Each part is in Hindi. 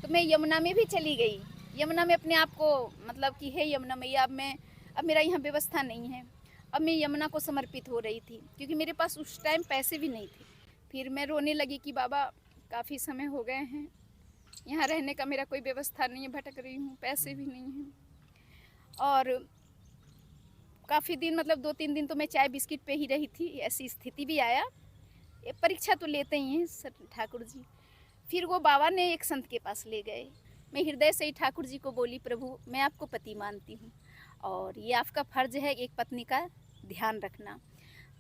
तो मैं यमुना में भी चली गई। यमुना में अपने आप को मतलब कि हे यमुना मैया, अब मेरा यहाँ व्यवस्था नहीं है। अब मैं यमुना को समर्पित हो रही थी, क्योंकि मेरे पास उस टाइम पैसे भी नहीं थे। फिर मैं रोने लगी कि बाबा काफ़ी समय हो गए हैं, यहाँ रहने का मेरा कोई व्यवस्था नहीं है, भटक रही हूँ, पैसे भी नहीं हैं। और काफ़ी दिन मतलब 2-3 दिन तो मैं चाय बिस्किट पे ही रही थी, ऐसी स्थिति भी आया। ये परीक्षा तो लेते ही हैं सर ठाकुर जी। फिर वो बाबा ने एक संत के पास ले गए। मैं हृदय से ही ठाकुर जी को बोली, प्रभु मैं आपको पति मानती हूँ और ये आपका फर्ज है एक पत्नी का ध्यान रखना।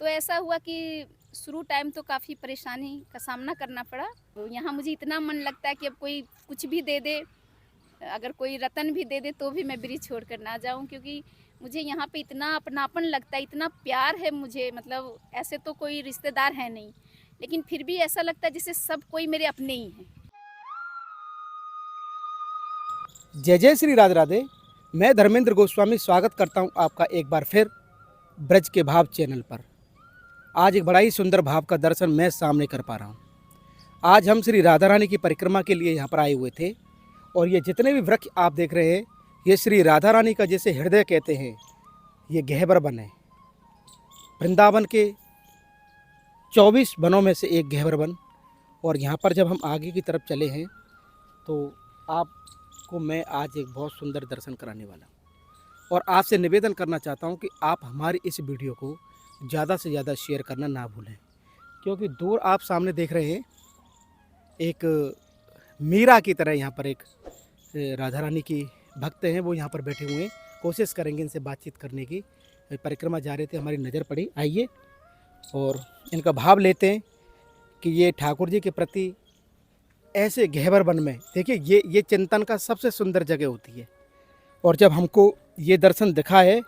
तो ऐसा हुआ कि शुरू टाइम तो काफ़ी परेशानी का सामना करना पड़ा। तो यहाँ मुझे इतना मन लगता है कि अब कोई कुछ भी दे दे, अगर कोई रतन भी दे दे तो भी मैं ब्रिज छोड़ कर ना जाऊँ, क्योंकि मुझे यहाँ पे इतना अपनापन लगता है, इतना प्यार है मुझे। मतलब ऐसे तो कोई रिश्तेदार है नहीं, लेकिन फिर भी ऐसा लगता है जैसे सब कोई मेरे अपने ही हैं। जय जय श्री राधे राधे। मैं धर्मेंद्र गोस्वामी स्वागत करता हूं आपका एक बार फिर ब्रज के भाव चैनल पर। आज एक बड़ा ही सुंदर भाव का दर्शन मैं सामने कर पा रहा हूं। आज हम श्री राधा रानी की परिक्रमा के लिए यहाँ पर आए हुए थे और ये जितने भी वृक्ष आप देख रहे हैं, ये श्री राधा रानी का जैसे हृदय कहते हैं, ये गहबर वन है। वृंदावन के 24 वनों में से एक गहबर वन। और यहाँ पर जब हम आगे की तरफ चले हैं तो आपको मैं आज एक बहुत सुंदर दर्शन कराने वाला हूँ और आपसे निवेदन करना चाहता हूँ कि आप हमारी इस वीडियो को ज़्यादा से ज़्यादा शेयर करना ना भूलें, क्योंकि दूर आप सामने देख रहे हैं एक मीरा की तरह यहाँ पर एक राधा रानी की भक्त हैं, वो यहाँ पर बैठे हुए हैं। कोशिश करेंगे इनसे बातचीत करने की। परिक्रमा जा रहे थे, हमारी नज़र पड़ी। आइए और इनका भाव लेते हैं कि ये ठाकुर जी के प्रति ऐसे गहबर वन में देखिए, ये चिंतन का सबसे सुंदर जगह होती है। और जब हमको ये दर्शन दिखा है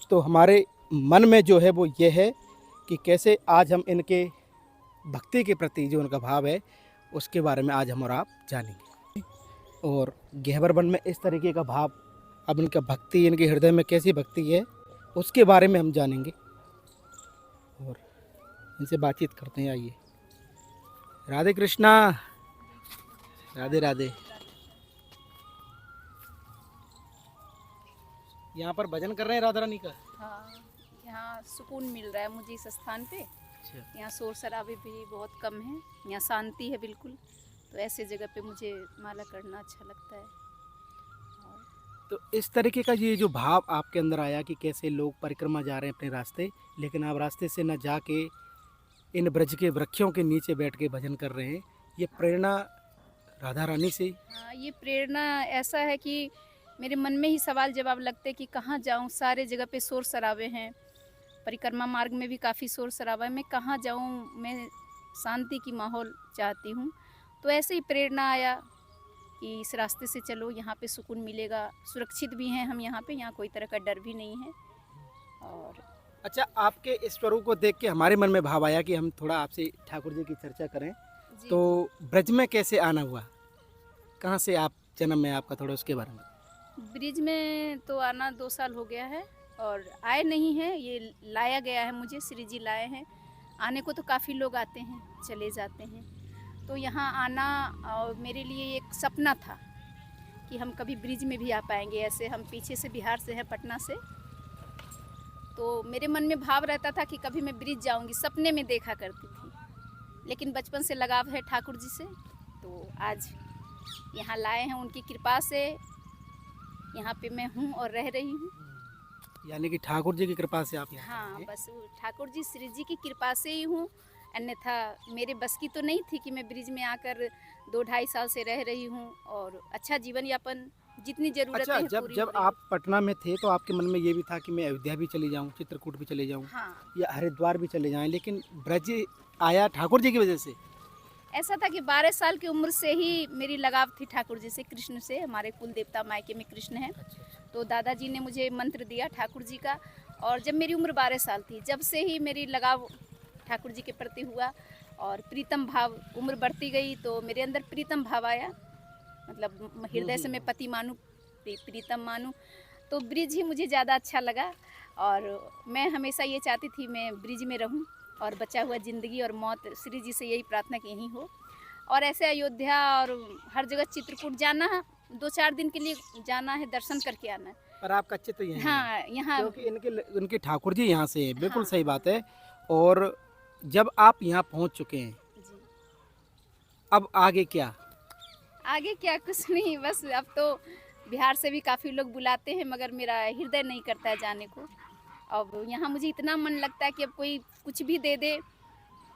तो हमारे मन में जो है वो ये है कि कैसे आज हम इनके भक्ति के प्रति जो उनका भाव है उसके बारे में आज हम और आप जानेंगे। और गहबर वन में इस तरीके का भाव, अब इनका भक्ति, इनके हृदय में कैसी भक्ति है उसके बारे में हम जानेंगे और इनसे बातचीत करते हैं। आइए। राधे कृष्णा। राधे राधे। यहाँ पर भजन कर रहे हैं राधा रानी का। हाँ, यहाँ सुकून मिल रहा है मुझे इस स्थान पे। अच्छा। यहाँ शोर शराबे भी बहुत कम है, यहाँ शांति है बिल्कुल। तो ऐसे जगह पे मुझे माला करना अच्छा लगता है। और तो इस तरीके का ये जो भाव आपके अंदर आया कि कैसे लोग परिक्रमा जा रहे हैं अपने रास्ते, लेकिन आप रास्ते से न जाके इन ब्रज के वृक्षों के नीचे बैठ के भजन कर रहे हैं, ये प्रेरणा राधा रानी से। हाँ, ये प्रेरणा ऐसा है कि मेरे मन में ही सवाल जवाब लगते हैं कि कहाँ जाऊँ। सारे जगह पे शोर शराबे हैं, परिक्रमा मार्ग में भी काफ़ी शोर शराबा है। मैं कहाँ जाऊँ, मैं शांति की माहौल चाहती हूँ। तो ऐसे ही प्रेरणा आया कि इस रास्ते से चलो, यहाँ पे सुकून मिलेगा, सुरक्षित भी हैं हम यहाँ पे, यहाँ कोई तरह का डर भी नहीं है। और अच्छा, आपके इस स्वरूप को देख के हमारे मन में भाव आया कि हम थोड़ा आपसे ठाकुर जी की चर्चा करें। जी, तो ब्रज में कैसे आना हुआ, कहाँ से आप जन्म में आपका, थोड़ा उसके बारे में। ब्रिज में तो आना 2 साल हो गया है और आए नहीं हैं, ये लाया गया है मुझे, श्री जी लाए हैं। आने को तो काफ़ी लोग आते हैं, चले जाते हैं। तो यहाँ आना और मेरे लिए एक सपना था कि हम कभी ब्रिज में भी आ पाएंगे। ऐसे हम पीछे से बिहार से हैं, पटना से। तो मेरे मन में भाव रहता था कि कभी मैं ब्रिज जाऊंगी, सपने में देखा करती थी। लेकिन बचपन से लगाव है ठाकुर जी से, तो आज यहाँ लाए हैं। उनकी कृपा से यहाँ पे मैं हूँ और रह रही हूँ। यानी कि ठाकुर जी की कृपा से आप यहाँ पर हाँ, हैं। बस वो ठाकुर जी श्री जी की कृपा से ही हूँ। अन्यथा मेरे बस की तो नहीं थी कि मैं ब्रिज में आकर 2-2.5 साल से रह रही हूँ और अच्छा जीवन यापन, जितनी ज़रूरतें अच्छा, हैं जब पूरी जब हो रही आप पटना में थे तो आपके मन में ये भी था कि मैं अयोध्या भी चले जाऊँ, चित्रकूट भी चले जाऊँ, हाँ, या हरिद्वार भी चले जाएं, लेकिन ब्रज आया ठाकुर जी की वजह से। ऐसा था कि 12 साल की उम्र से ही मेरी लगाव थी ठाकुर जी से, कृष्ण से। हमारे कुल देवता मायके में कृष्ण हैं। तो दादाजी ने मुझे मंत्र दिया ठाकुर जी का, और जब मेरी उम्र 12 साल थी, जब से ही मेरी लगाव ठाकुर जी के प्रति हुआ और प्रीतम भाव, उम्र बढ़ती गई तो मेरे अंदर प्रीतम भाव आया। मतलब हृदय से मैं पति मानूँ, प्रीतम मानूँ। तो ब्रिज ही मुझे ज़्यादा अच्छा लगा और मैं हमेशा ये चाहती थी मैं ब्रिज में रहूँ और बचा हुआ ज़िंदगी और मौत श्री जी से यही प्रार्थना कि यहीं हो। और ऐसे अयोध्या और हर जगह चित्रकूट जाना है, 2-4 दिन के लिए जाना है, दर्शन करके आना है। पर आपका चित्त यहीं है हाँ, यहाँ क्योंकि इनके ठाकुर जी यहाँ से हैं, बिल्कुल हाँ, सही बात है। और जब आप यहाँ पहुँच चुके हैं, जी। अब आगे क्या? आगे क्या, कुछ नहीं, बस अब तो बिहार से भी काफ़ी लोग बुलाते हैं, मगर मेरा हृदय नहीं करता है जाने को। अब यहाँ मुझे इतना मन लगता है कि अब कोई कुछ भी दे दे,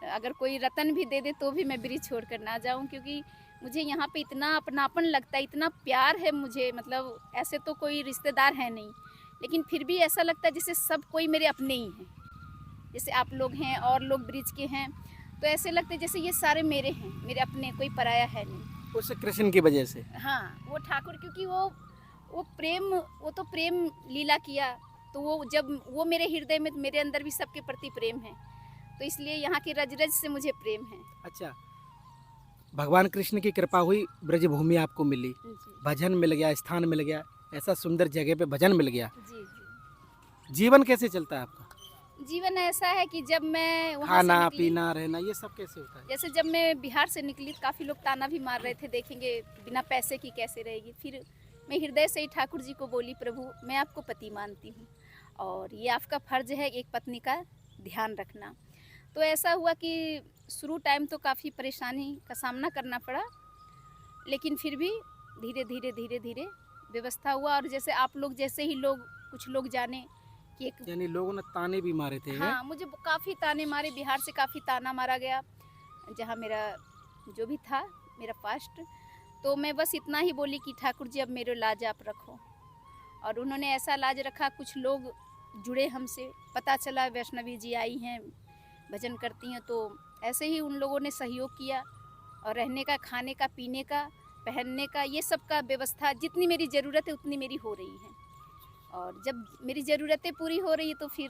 अगर कोई रतन भी दे दे तो भी मैं ब्रिज छोड़कर ना जाऊँ, क्योंकि मुझे यहाँ पे इतना अपनापन लगता है, इतना प्यार है मुझे। मतलब ऐसे तो कोई रिश्तेदार है नहीं, लेकिन फिर भी ऐसा लगता है जैसे सब कोई मेरे अपने ही हैं। जैसे आप लोग हैं और लोग ब्रिज के हैं, तो ऐसे लगता है जैसे ये सारे मेरे हैं, मेरे अपने, कोई पराया है नहीं। उस कृष्ण की वजह से। हाँ, वो ठाकुर, क्योंकि वो प्रेम, वो तो प्रेम लीला किया, तो वो जब वो मेरे हृदय में, मेरे अंदर भी सबके प्रति प्रेम है, तो इसलिए यहाँ की रज रज से मुझे प्रेम है। अच्छा, भगवान कृष्ण की कृपा हुई, ब्रजभूमि आपको मिली, जी भजन मिल गया, स्थान मिल गया, ऐसा सुंदर जगह पे भजन मिल गया। जी जी। जीवन कैसे चलता है आपका? जीवन ऐसा है कि जब मैं वहाँ से खाना निकली, पीना रहना ये सब कैसे होता है? जैसे जब मैं बिहार से निकली तो काफ़ी लोग ताना भी मार रहे थे, देखेंगे बिना पैसे की कैसे रहेगी। फिर मैं हृदय से ही ठाकुर जी को बोली, प्रभु मैं आपको पति मानती हूँ और ये आपका फर्ज है एक पत्नी का ध्यान रखना। तो ऐसा हुआ कि शुरू टाइम तो काफ़ी परेशानी का सामना करना पड़ा, लेकिन फिर भी धीरे धीरे धीरे धीरे व्यवस्था हुआ। और जैसे आप लोग जैसे ही लोग, कुछ लोग जाने कि एक, यानी लोगों ने ताने भी मारे थे। हाँ, मुझे काफ़ी ताने मारे, बिहार से काफ़ी ताना मारा गया, जहाँ मेरा जो भी था मेरा पास्ट। तो मैं बस इतना ही बोली कि ठाकुर जी अब मेरे लाज आप रखो, और उन्होंने ऐसा लाज रखा। कुछ लोग जुड़े हमसे, पता चला वैष्णवी जी आई हैं, भजन करती हैं, तो ऐसे ही उन लोगों ने सहयोग किया, और रहने का, खाने का, पीने का, पहनने का, ये सब का व्यवस्था, जितनी मेरी ज़रूरत है उतनी मेरी हो रही है। और जब मेरी ज़रूरतें पूरी हो रही है तो फिर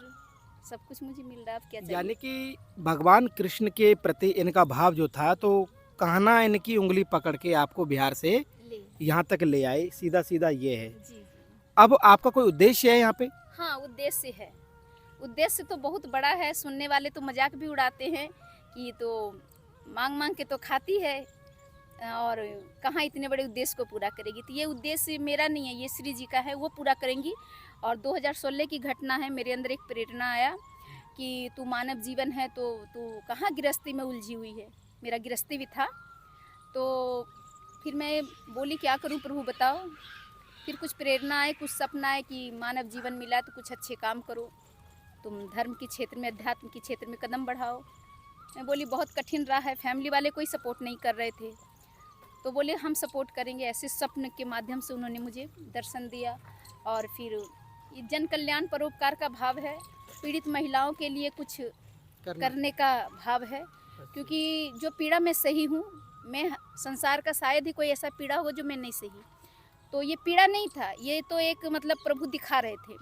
सब कुछ मुझे मिल रहा है, अब क्या चाहिए। यानी कि भगवान कृष्ण के प्रति इनका भाव जो था, तो कहना इनकी उंगली पकड़ के आपको बिहार से ले यहाँ तक ले आए, सीधा सीधा ये है। जी जी। अब आपका कोई उद्देश्य है यहाँ पे? हाँ, उद्देश्य है। उद्देश्य तो बहुत बड़ा है, सुनने वाले तो मजाक भी उड़ाते हैं कि ये तो मांग मांग के तो खाती है, और कहाँ इतने बड़े उद्देश्य को पूरा करेगी। तो ये उद्देश्य मेरा नहीं है, ये श्री जी का है, वो पूरा करेंगी। और 2016 की घटना है, मेरे अंदर एक प्रेरणा आया कि तू मानव जीवन है तो तू कहाँ गृहस्थी में उलझी हुई है। मेरा गृहस्थी भी था, तो फिर मैं बोली क्या करूँ प्रभु बताओ। फिर कुछ प्रेरणा आए, कुछ सपना आए कि मानव जीवन मिला तो कुछ अच्छे काम करो, तुम धर्म के क्षेत्र में, अध्यात्म के क्षेत्र में कदम बढ़ाओ। मैं बोली बहुत कठिन रहा है, फैमिली वाले कोई सपोर्ट नहीं कर रहे थे, तो बोले हम सपोर्ट करेंगे। ऐसे स्वप्न के माध्यम से उन्होंने मुझे दर्शन दिया। और फिर ये जन कल्याण परोपकार का भाव है, पीड़ित महिलाओं के लिए कुछ करने का भाव है, क्योंकि जो पीड़ा मैं सही हूँ, मैं संसार का शायद ही कोई ऐसा पीड़ा होगा जो मैं नहीं सही। तो ये पीड़ा नहीं था, ये तो एक मतलब प्रभु दिखा रहे थे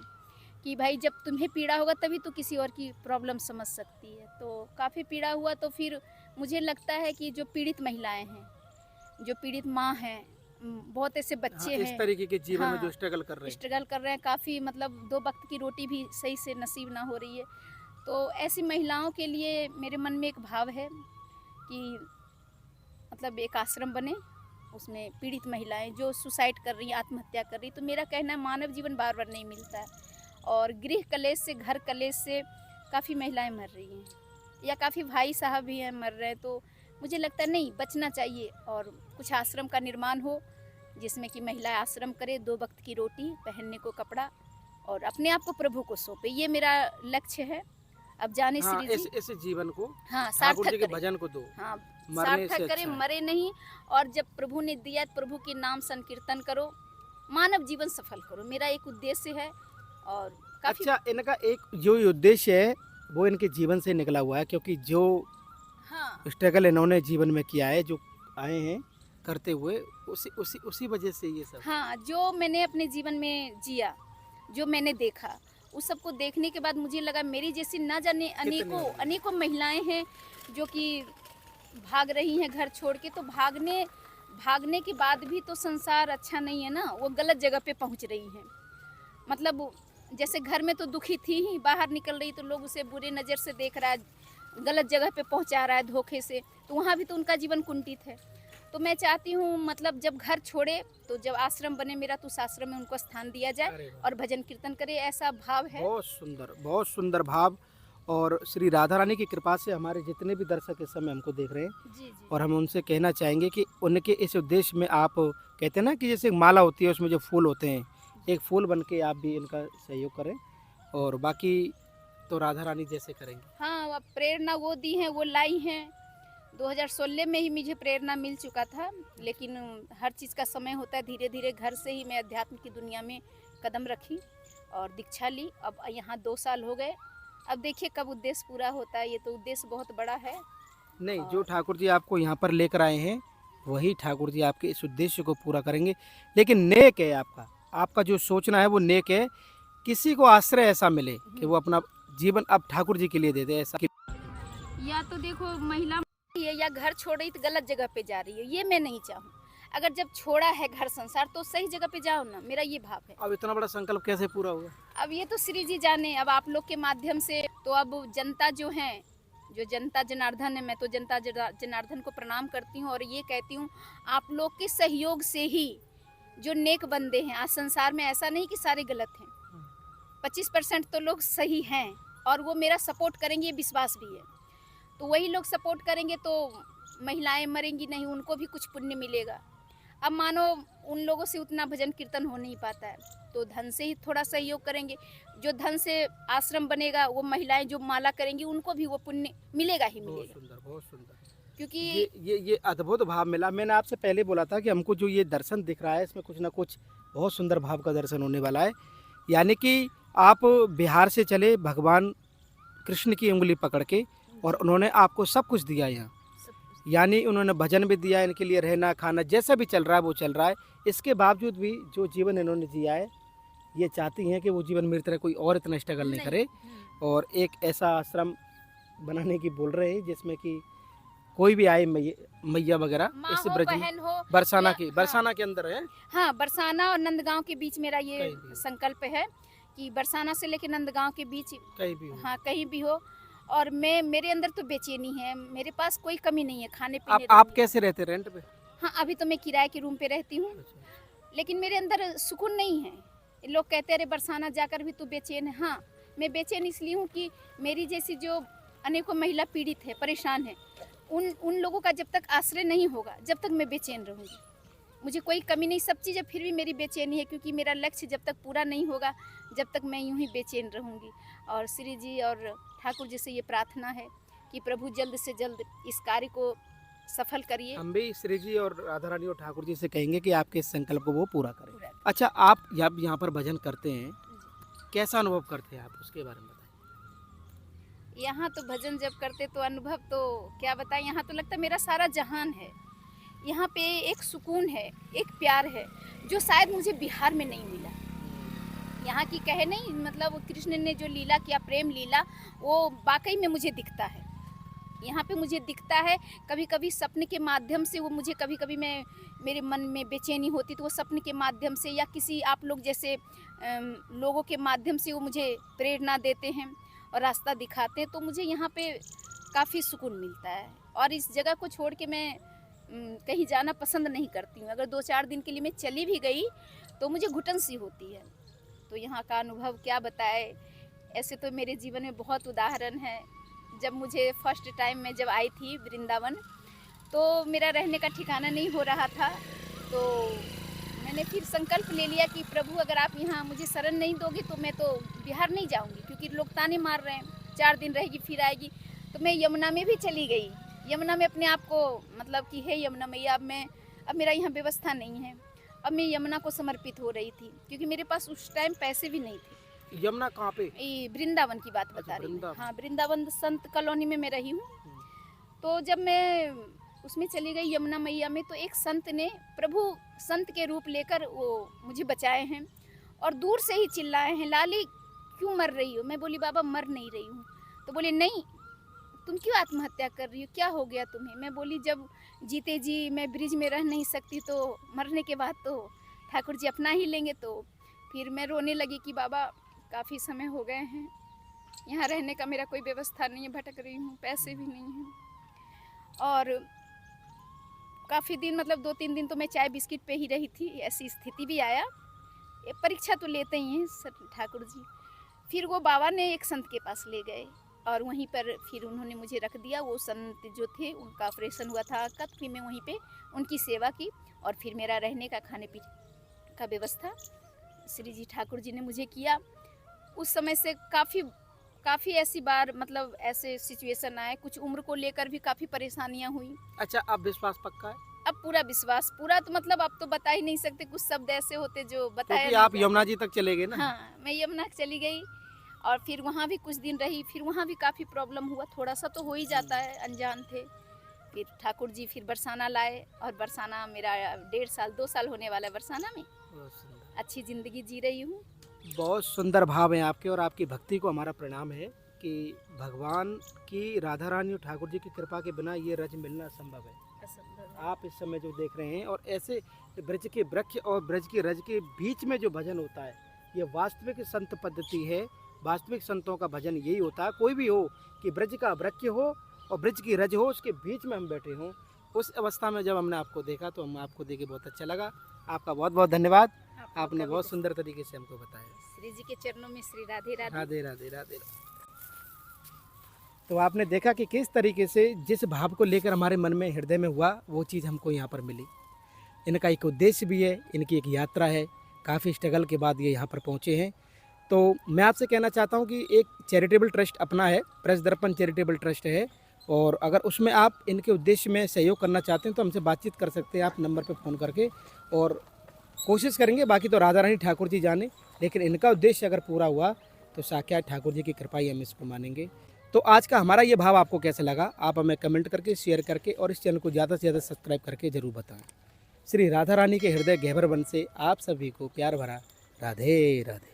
कि भाई जब तुम्हें पीड़ा होगा तभी तो किसी और की प्रॉब्लम समझ सकती है। तो काफ़ी पीड़ा हुआ, तो फिर मुझे लगता है कि जो पीड़ित महिलाएं हैं, जो पीड़ित माँ हैं, बहुत ऐसे बच्चे इस हैं, तरीके के जीवन में हाँ, जो स्ट्रगल कर रहे हैं। स्ट्रगल कर रहे हैं, काफ़ी मतलब 2 वक्त की रोटी भी सही से नसीब ना हो रही है। तो ऐसी महिलाओं के लिए मेरे मन में एक भाव है कि मतलब एक आश्रम बने, उसमें पीड़ित महिलाएं जो सुसाइड कर रही हैं, आत्महत्या कर रही। तो मेरा कहना है मानव जीवन बार बार नहीं मिलता है, और गृह कलेश से, घर कलेश से काफ़ी महिलाएं मर रही हैं, या काफ़ी भाई साहब भी हैं मर रहे हैं। तो मुझे लगता है नहीं, बचना चाहिए, और कुछ आश्रम का निर्माण हो जिसमें कि महिलाएं आश्रम करे, 2 वक्त की रोटी, पहनने को कपड़ा, और अपने आप को प्रभु को सौंपे। ये मेरा लक्ष्य है। अब जाने हाँ, श्री जी इस जीवन को हाँ ठाकुर जी सार्थक के करें, भजन को दो, हाँ मरने से सार्थक अच्छा करें, है। मरे नहीं। और जब प्रभु ने दिया तो प्रभु के नाम संकीर्तन करो, मानव जीवन सफल करो, मेरा एक उद्देश्य है। और काफी अच्छा, इनका एक जो उद्देश्य है वो इनके जीवन से निकला हुआ है, क्योंकि जो हाँ स्ट्रगल इन्होंने जीवन में किया है, जो आए हैं करते हुए, उसी वजह से ये सब। हाँ, जो मैंने अपने जीवन में जिया, जो मैंने देखा, उस सबको देखने के बाद मुझे लगा मेरी जैसी ना जाने अनेकों अनेकों महिलाएं हैं जो कि भाग रही हैं घर छोड़ के। तो भागने के बाद भी तो संसार अच्छा नहीं है ना, वो गलत जगह पे पहुंच रही हैं। मतलब जैसे घर में तो दुखी थी ही, बाहर निकल रही तो लोग उसे बुरे नज़र से देख रहा है, गलत जगह पे पहुंचा रहा है धोखे से, तो वहाँ भी तो उनका जीवन कुंठित है। तो मैं चाहती हूँ मतलब जब घर छोड़े तो जब आश्रम बने मेरा तो उस आश्रम में उनको स्थान दिया जाए अरे वाह! और भजन कीर्तन करे, ऐसा भाव है। बहुत सुंदर भाव। और श्री राधा रानी की कृपा से हमारे जितने भी दर्शक इस समय हमको देख रहे हैं, जी जी और हम उनसे कहना चाहेंगे कि उनके इस उद्देश्य में आप कहते हैं ना कि जैसे एक माला होती है उसमें जो फूल होते हैं, एक फूल बन के आप भी इनका सहयोग करें, और बाकी तो राधा रानी जैसे करेंगे। हाँ, अब प्रेरणा वो दी हैं, वो लाई हैं। 2016 में ही मुझे प्रेरणा मिल चुका था, लेकिन हर चीज़ का समय होता है। धीरे धीरे घर से ही मैं अध्यात्म की दुनिया में कदम रखी और दीक्षा ली। अब यहाँ 2 साल हो गए। अब देखिए कब उद्देश्य पूरा होता है, ये तो उद्देश्य बहुत बड़ा है। नहीं, जो और ठाकुर जी आपको यहाँ पर लेकर आए हैं वही ठाकुर जी आपके इस उद्देश्य को पूरा करेंगे। लेकिन नेक है आपका, आपका जो सोचना है वो नेक है। किसी को आश्रय ऐसा मिले कि वो अपना जीवन अब ठाकुर जी के लिए दे दे, ऐसा या तो देखो महिला है या घर छोड़ रही तो गलत जगह पे जा रही है, ये मैं नहीं चाहूँ। अगर जब छोड़ा है घर संसार तो सही जगह पे जाओ ना, मेरा ये भाव है। अब इतना बड़ा संकल्प कैसे पूरा होगा? अब ये तो श्री जी जाने, अब आप लोग के माध्यम से तो अब जनता जो है, जो जनता जनार्दन है, मैं तो जनता जनार्दन को प्रणाम करती हूँ और ये कहती हूँ आप लोग के सहयोग से ही जो नेक बंदे हैं आज संसार में, ऐसा नहीं कि सारे गलत हैं, 25% तो लोग सही हैं और वो मेरा सपोर्ट करेंगे, ये विश्वास भी है। तो वही लोग सपोर्ट करेंगे तो महिलाएं मरेंगी नहीं, उनको भी कुछ पुण्य मिलेगा। अब मानो उन लोगों से उतना भजन कीर्तन हो नहीं पाता है तो धन से ही थोड़ा सहयोग करेंगे। जो धन से आश्रम बनेगा वो महिलाएं जो माला करेंगी उनको भी वो पुण्य मिलेगा ही बहुत मिलेगा। सुंदर, बहुत सुंदर। क्योंकि ये अद्भुत भाव मिला। मैंने आपसे पहले बोला था कि हमको जो ये दर्शन दिख रहा है इसमें कुछ ना कुछ बहुत सुंदर भाव का दर्शन होने वाला है। यानी कि आप बिहार से चले भगवान कृष्ण की उंगली पकड़ के, और उन्होंने आपको सब कुछ दिया यहाँ। सब कुछ यानी उन्होंने भजन भी दिया, इनके लिए रहना खाना जैसा भी चल रहा है वो चल रहा है। इसके बावजूद भी जो जीवन इन्होंने जिया है, ये चाहती हैं कि वो जीवन मेरी तरह कोई और इतना स्ट्रगल नहीं करे, और एक ऐसा आश्रम बनाने की बोल रहे हैं जिसमें कि कोई भी आए मैया वगैरह माँ इस हो, ब्रज में बहन हो, बरसाना या की हाँ, बरसाना के अंदर है। हाँ बरसाना और नंदगांव के बीच मेरा ये कहीं भी। संकल्प है कि बरसाना से लेकर नंदगांव के बीच, कहीं भी हो। हाँ कहीं भी हो। और मैं, मेरे अंदर तो बेचैनी है, मेरे पास कोई कमी नहीं है खाने आप पीने आप रहने की। कैसे रहते, रेंट पे? हाँ अभी तो मैं किराए के रूम पे रहती हूँ, लेकिन मेरे अंदर सुकून नहीं है। लोग कहते हैं अरे बरसाना जाकर भी तू बेचैन है। हाँ मैं बेचैन इसलिए हूँ कि मेरी जैसी जो अनेकों महिला पीड़ित है, परेशान है, उन लोगों का जब तक आश्रय नहीं होगा जब तक मैं बेचैन रहूँगी। मुझे कोई कमी नहीं, सब चीज़ें फिर भी मेरी बेचैनी है, क्योंकि मेरा लक्ष्य जब तक पूरा नहीं होगा जब तक मैं यूं ही बेचैन रहूँगी। और श्री जी और ठाकुर जी से ये प्रार्थना है कि प्रभु जल्द से जल्द इस कार्य को सफल करिए। हम भी श्री जी और राधा रानी और ठाकुर जी से कहेंगे कि आपके इस संकल्प को वो पूरा करें। पूरा। अच्छा, आप जब यहाँ पर भजन करते हैं कैसा अनुभव करते हैं आप, उसके बारे में बताएं। यहाँ तो भजन जब करते तो अनुभव तो क्या बताएं, यहाँ तो लगता है मेरा सारा जहान है। यहाँ पे एक सुकून है, एक प्यार है जो शायद मुझे बिहार में नहीं मिला। यहाँ की कहे नहीं, मतलब कृष्ण ने जो लीला किया, प्रेम लीला, वो वाकई में मुझे दिखता है। यहाँ पे मुझे दिखता है। कभी कभी सपने के माध्यम से वो मुझे, कभी कभी मैं, मेरे मन में बेचैनी होती तो वो सपने के माध्यम से या किसी आप लोग जैसे लोगों के माध्यम से वो मुझे प्रेरणा देते हैं और रास्ता दिखाते हैं, तो मुझे यहाँ पे काफ़ी सुकून मिलता है। और इस जगह को छोड़ के मैं कहीं जाना पसंद नहीं करती हूँ। अगर 2-4 दिन के लिए मैं चली भी गई तो मुझे घुटन सी होती है। तो यहाँ का अनुभव क्या बताए। ऐसे तो मेरे जीवन में बहुत उदाहरण है। जब मुझे फर्स्ट टाइम मैं जब आई थी वृंदावन, तो मेरा रहने का ठिकाना नहीं हो रहा था, तो मैंने फिर संकल्प ले लिया कि प्रभु अगर आप यहाँ मुझे शरण नहीं दोगे तो मैं तो बिहार नहीं जाऊँगी, क्योंकि लोग ताने मार रहे हैं 4 दिन रहेगी फिर आएगी। तो मैं यमुना में भी चली गई। यमुना में अपने आप को, मतलब कि हे यमुना मैया, अब मेरा यहाँ व्यवस्था नहीं है। अब मैं यमुना को समर्पित हो रही थी, क्योंकि मेरे पास उस टाइम पैसे भी नहीं थे। यमुना कहाँ पे? ये वृंदावन की बात बता रही हूँ। वृंदावन। हाँ वृंदावन संत कॉलोनी में मैं रही हूँ। तो जब मैं उसमें चली गई यमुना मैया में, तो एक संत ने, प्रभु संत के रूप लेकर वो मुझे बचाए हैं और दूर से ही चिल्लाए हैं, लाली क्यों मर रही हो? मैं बोली बाबा मर नहीं रही हूँ। तो बोले नहीं, तुम क्यों आत्महत्या कर रही हो, क्या हो गया तुम्हें? मैं बोली जब जीते जी मैं ब्रिज में रह नहीं सकती तो मरने के बाद तो ठाकुर जी अपना ही लेंगे। तो फिर मैं रोने लगी कि बाबा काफ़ी समय हो गए हैं, यहाँ रहने का मेरा कोई व्यवस्था नहीं है, भटक रही हूँ, पैसे भी नहीं हैं। और काफ़ी दिन मतलब 2-3 दिन तो मैं चाय बिस्किट पे ही रही थी, ऐसी स्थिति भी आया। ये परीक्षा तो लेते ही हैं सर ठाकुर जी। फिर वो बाबा ने एक संत के पास ले गए और वहीं पर फिर उन्होंने मुझे रख दिया। वो संत जो थे उनका ऑपरेशन हुआ था आँख का, तो फिर मैं वहीं पे उनकी सेवा की और फिर मेरा रहने का खाने पीने का व्यवस्था श्री जी ठाकुर जी ने मुझे किया। उस समय से काफ़ी ऐसी बार मतलब ऐसे सिचुएशन आए, कुछ उम्र को लेकर भी काफ़ी परेशानियां हुई। अच्छा, अब विश्वास पक्का है? अब पूरा विश्वास, पूरा तो मतलब अब तो बता ही नहीं सकते, कुछ शब्द ऐसे होते जो बताया क्योंकि नहीं आप जाता। यमुना जी तक चले गए ना। हाँ, मैं यमुना चली गई और फिर वहाँ भी कुछ दिन रही। फिर वहाँ भी काफ़ी प्रॉब्लम हुआ, थोड़ा सा तो हो ही जाता है, अनजान थे। फिर ठाकुर जी फिर बरसाना लाए और बरसाना मेरा 1.5 साल 2 साल होने वाला है बरसाना में। बहुत सुंदर। अच्छी ज़िंदगी जी रही हूँ। बहुत सुंदर भाव हैं आपके, और आपकी भक्ति को हमारा प्रणाम है कि भगवान की, राधा रानी और ठाकुर जी की कृपा के बिना ये रज मिलना असंभव है। आप इस समय जो देख रहे हैं, और ऐसे ब्रज के वृक्ष और ब्रज के रज के बीच में जो भजन होता है, ये वास्तविक संत पद्धति है। वास्तविक संतों का भजन यही होता है। कोई भी हो, कि ब्रज का वृक्ष हो और ब्रज की रज हो, उसके बीच में हम बैठे हों। उस अवस्था में जब हमने आपको देखा तो हम आपको देख के बहुत अच्छा लगा। आपका बहुत बहुत धन्यवाद। आपने बहुत सुंदर तरीके से हमको बताया। श्री जी के चरणों में श्री राधे राधे। राधे राधे राधे। तो आपने देखा कि किस तरीके से जिस भाव को लेकर हमारे मन में, हृदय में हुआ, वो चीज़ हमको यहाँ पर मिली। इनका एक उद्देश्य भी है, इनकी एक यात्रा है। काफ़ी स्ट्रगल के बाद ये यहाँ पर पहुँचे हैं। तो मैं आपसे कहना चाहता हूँ कि एक चैरिटेबल ट्रस्ट अपना है, प्रेस दर्पण चैरिटेबल ट्रस्ट है, और अगर उसमें आप इनके उद्देश्य में सहयोग करना चाहते हैं तो हमसे बातचीत कर सकते हैं आप नंबर पर फ़ोन करके, और कोशिश करेंगे। बाकी तो राधा रानी ठाकुर जी जाने, लेकिन इनका उद्देश्य अगर पूरा हुआ तो साक्षात ठाकुर जी की कृपा ही हम इसको मानेंगे। तो आज का हमारा ये भाव आपको कैसा लगा, आप हमें कमेंट करके, शेयर करके और इस चैनल को ज़्यादा से ज़्यादा सब्सक्राइब करके ज़रूर बताएं। श्री राधा रानी के हृदय गहबर वन से आप सभी को प्यार भरा राधे राधे।